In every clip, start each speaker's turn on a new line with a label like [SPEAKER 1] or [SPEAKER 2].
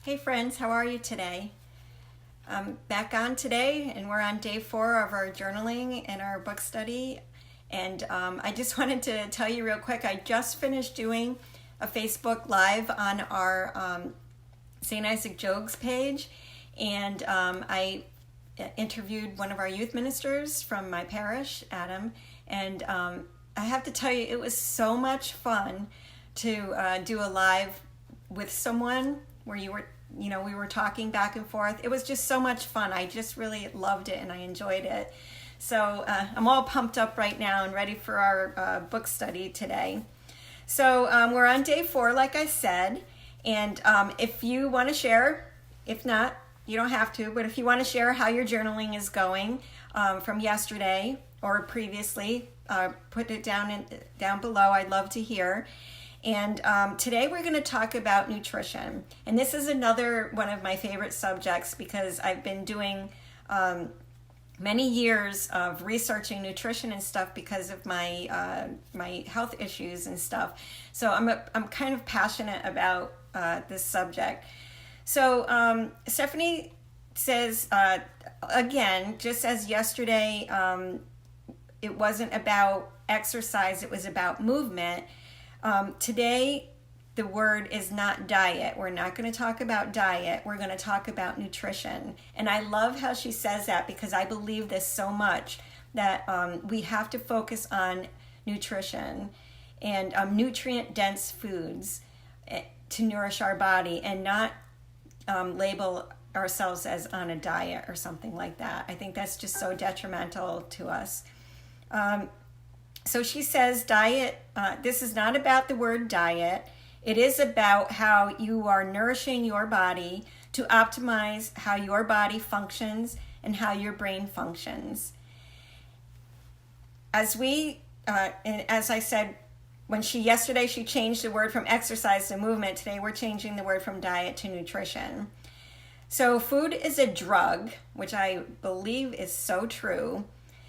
[SPEAKER 1] Hey friends, how are you today? I'm back on today, and we're on day 4 of our journaling and our book study. And I just wanted to tell you real quick, I just finished doing a Facebook Live on our St. Isaac Jogues page, and I interviewed one of our youth ministers from my parish, Adam, and I have to tell you, it was so much fun to do a live with someone where we were talking back and forth. It was just so much fun. I just really loved it and I enjoyed it. So I'm all pumped up right now and ready for our book study today. So we're on day 4, like I said, and if you want to share, if not, you don't have to, but if you want to share how your journaling is going from yesterday or previously, put it down below. I'd love to hear. And today we're going to talk about nutrition. And this is another one of my favorite subjects because I've been doing many years of researching nutrition and stuff because of my my health issues and stuff. So I'm kind of passionate about this subject. So Stephanie says, again, just as yesterday, it wasn't about exercise, it was about movement. Today, the word is not diet. We're not going to talk about diet. We're going to talk about nutrition. And I love how she says that because I believe this so much that we have to focus on nutrition and nutrient-dense foods to nourish our body and not label ourselves as on a diet or something like that. I think that's just so detrimental to us. So she says diet, this is not about the word diet. It is about how you are nourishing your body to optimize how your body functions and how your brain functions. As I said, yesterday she changed the word from exercise to movement. Today we're changing the word from diet to nutrition. So food is a drug, which I believe is so true,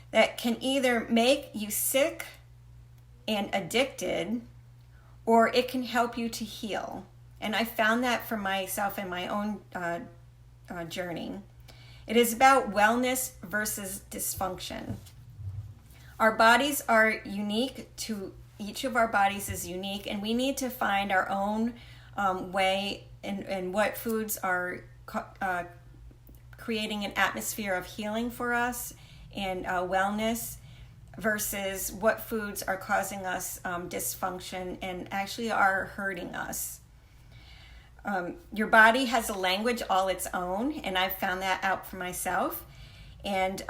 [SPEAKER 1] that can either make you sick and addicted, or it can help you to heal. And I found that for myself in my own journey. It is about wellness versus dysfunction. Our bodies are unique. Each of our bodies is unique, and we need to find our own way and what foods are creating an atmosphere of healing for us and wellness versus what foods are causing us dysfunction and actually are hurting us. Your body has a language all its own, and I've found that out for myself. And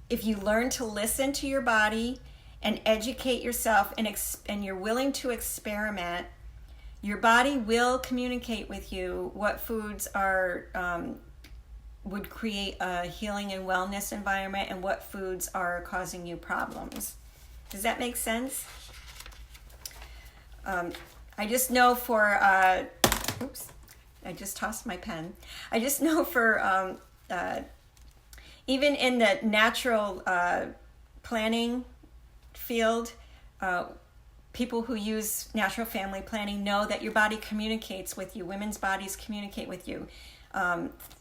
[SPEAKER 1] if you learn to listen to your body and educate yourself and you're willing to experiment, your body will communicate with you what foods would create a healing and wellness environment and what foods are causing you problems. Does that make sense? I just know for, oops, I just tossed my pen. I just know for, even in the natural planning field, people who use natural family planning know that your body communicates with you. Women's bodies communicate with you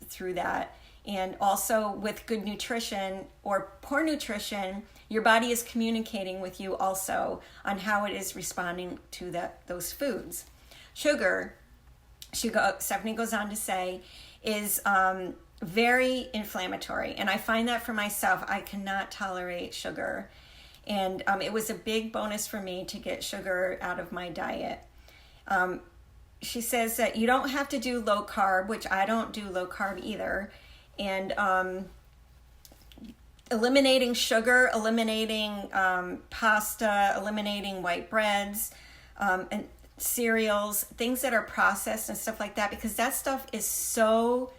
[SPEAKER 1] through that. And also with good nutrition or poor nutrition, your body is communicating with you also on how it is responding to those foods. Sugar, Stephanie goes on to say, is very inflammatory. And I find that for myself, I cannot tolerate sugar. And it was a big bonus for me to get sugar out of my diet. She says that you don't have to do low carb, which I don't do low carb either. And eliminating sugar, eliminating pasta, eliminating white breads, and cereals, things that are processed and stuff like that, because that stuff is so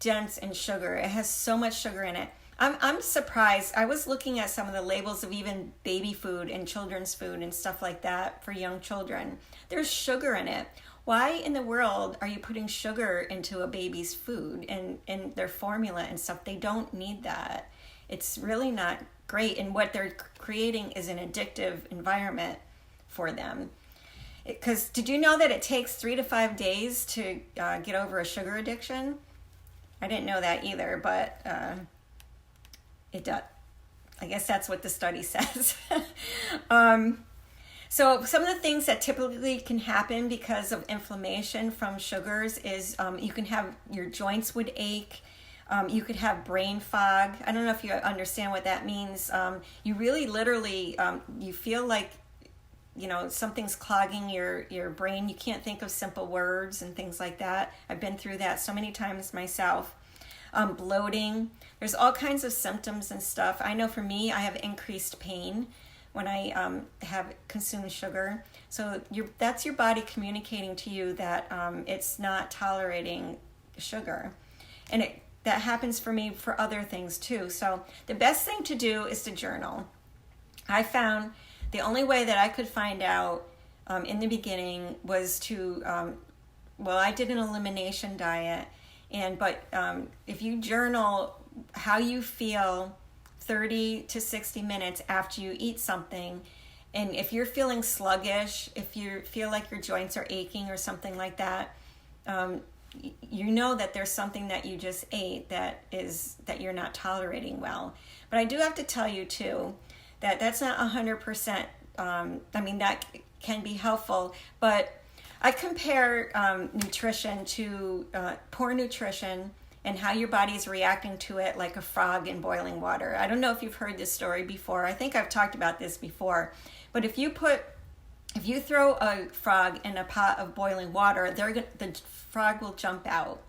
[SPEAKER 1] dense in sugar. It has so much sugar in it. I'm surprised. I was looking at some of the labels of even baby food and children's food and stuff like that for young children. There's sugar in it. Why in the world are you putting sugar into a baby's food and their formula and stuff? They don't need that. It's really not great. And what they're creating is an addictive environment for them. Because did you know that it takes 3 to 5 days to get over a sugar addiction? I didn't know that either, but it does. I guess that's what the study says. So some of the things that typically can happen because of inflammation from sugars is you can have, your joints would ache. You could have brain fog. I don't know if you understand what that means. You really literally, you feel like, something's clogging your brain. You can't think of simple words and things like that. I've been through that so many times myself. Bloating. There's all kinds of symptoms and stuff. I know for me, I have increased pain when I have consumed sugar. So that's your body communicating to you that it's not tolerating sugar. And that happens for me for other things too. So the best thing to do is to journal. I found the only way that I could find out in the beginning was to, I did an elimination diet. But if you journal how you feel 30 to 60 minutes after you eat something, and if you're feeling sluggish, if you feel like your joints are aching or something like that, you know that there's something that you just ate that you're not tolerating well. But I do have to tell you too that that's not 100%. That can be helpful, but I compare nutrition to poor nutrition and how your body is reacting to it like a frog in boiling water. I don't know if you've heard this story before. I think I've talked about this before. But if you throw a frog in a pot of boiling water, the frog will jump out,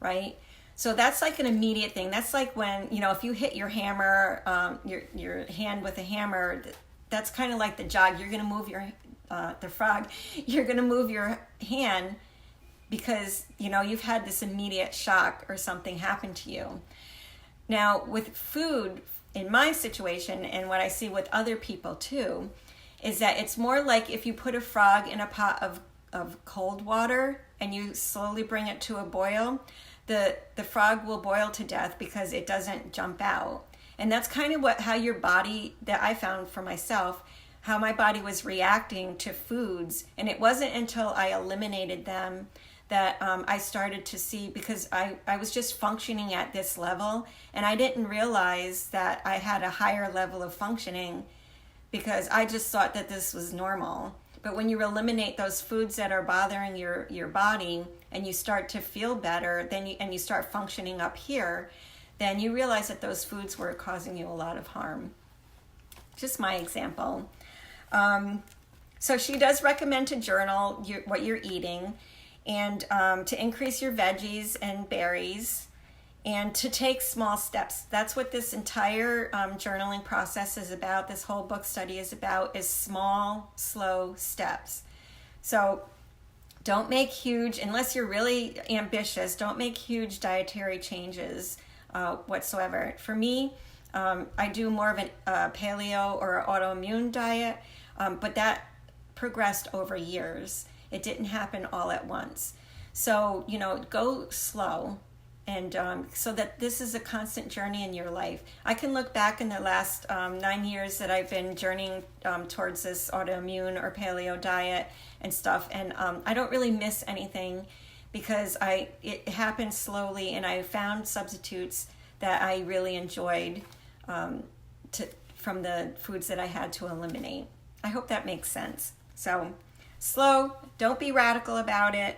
[SPEAKER 1] right? So that's like an immediate thing. That's like when, if you hit your hammer, your hand with a hammer, that's kind of like the jog. You're going to move the frog. You're going to move your hand because, you've had this immediate shock or something happen to you. Now, with food, in my situation, and what I see with other people too, is that it's more like if you put a frog in a pot of cold water and you slowly bring it to a boil, the frog will boil to death because it doesn't jump out. And that's kind of how your body, that I found for myself, how my body was reacting to foods. And it wasn't until I eliminated them that I started to see, because I was just functioning at this level, and I didn't realize that I had a higher level of functioning because I just thought that this was normal. But when you eliminate those foods that are bothering your body and you start to feel better, and you start functioning up here, then you realize that those foods were causing you a lot of harm. Just my example. So she does recommend to journal what you're eating, and to increase your veggies and berries, and to take small steps. That's what this entire journaling process is about. This whole book study is about, is small, slow steps. So don't make huge, unless you're really ambitious, don't make huge dietary changes whatsoever. For me, I do more of a paleo or autoimmune diet, but that progressed over years. It didn't happen all at once. So, go slow, and so that this is a constant journey in your life. I can look back in the last 9 years that I've been journeying towards this autoimmune or paleo diet and stuff, and I don't really miss anything because it happened slowly, and I found substitutes that I really enjoyed from the foods that I had to eliminate. I hope that makes sense. So slow, don't be radical about it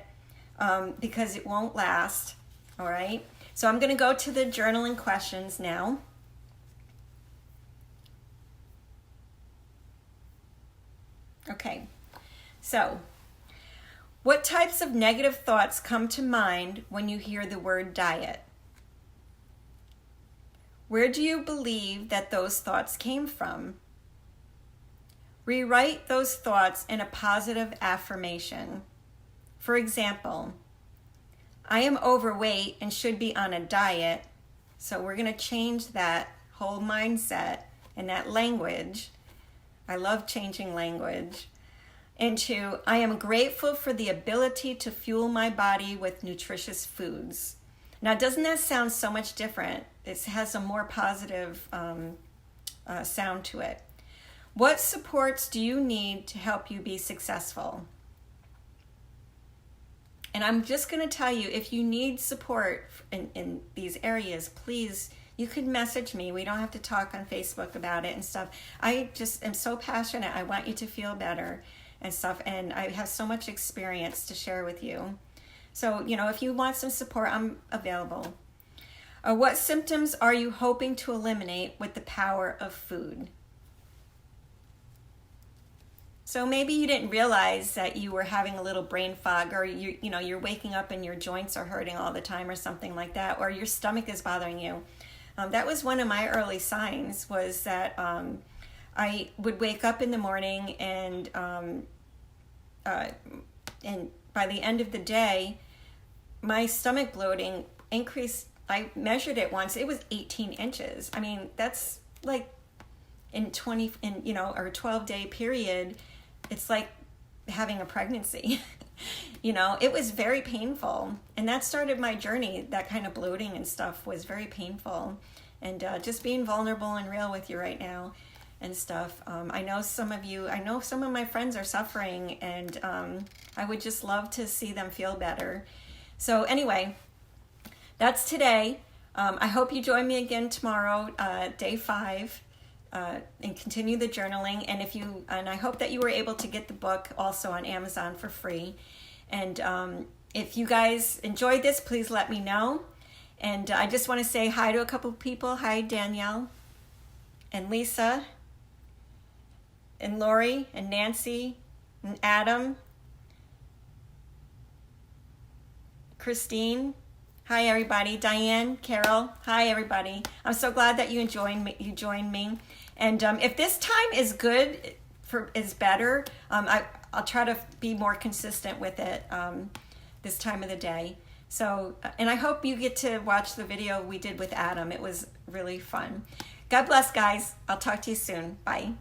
[SPEAKER 1] because it won't last, all right? So I'm going to go to the journaling questions now. Okay, so what types of negative thoughts come to mind when you hear the word diet? Where do you believe that those thoughts came from? Rewrite those thoughts in a positive affirmation. For example, I am overweight and should be on a diet. So we're going to change that whole mindset and that language. I love changing language. Into, I am grateful for the ability to fuel my body with nutritious foods. Now, doesn't that sound so much different? It has a more positive sound to it. What supports do you need to help you be successful? And I'm just going to tell you, if you need support in these areas, please, you can message me. We don't have to talk on Facebook about it and stuff. I just am so passionate. I want you to feel better and stuff. And I have so much experience to share with you. So, you know, if you want some support, I'm available. What symptoms are you hoping to eliminate with the power of food? So maybe you didn't realize that you were having a little brain fog, or you're waking up and your joints are hurting all the time or something like that, or your stomach is bothering you. That was one of my early signs, was that I would wake up in the morning and by the end of the day, my stomach bloating increased. I measured it once. It was 18 inches. I mean, that's like in 12-day period, it's like having a pregnancy. It was very painful. And that started my journey. That kind of bloating and stuff was very painful. And just being vulnerable and real with you right now and stuff. I know some of my friends are suffering, and I would just love to see them feel better. So anyway, that's today. I hope you join me again tomorrow, day 5, and continue the journaling. And I hope that you were able to get the book also on Amazon for free. And if you guys enjoyed this, please let me know. And I just want to say hi to a couple of people. Hi, Danielle and Lisa and Lori and Nancy and Adam, Christine. Hi, everybody. Diane, Carol. Hi, everybody. I'm so glad that you joined me. And if this time is good, is better, I'll try to be more consistent with it this time of the day. So, and I hope you get to watch the video we did with Adam. It was really fun. God bless, guys. I'll talk to you soon. Bye.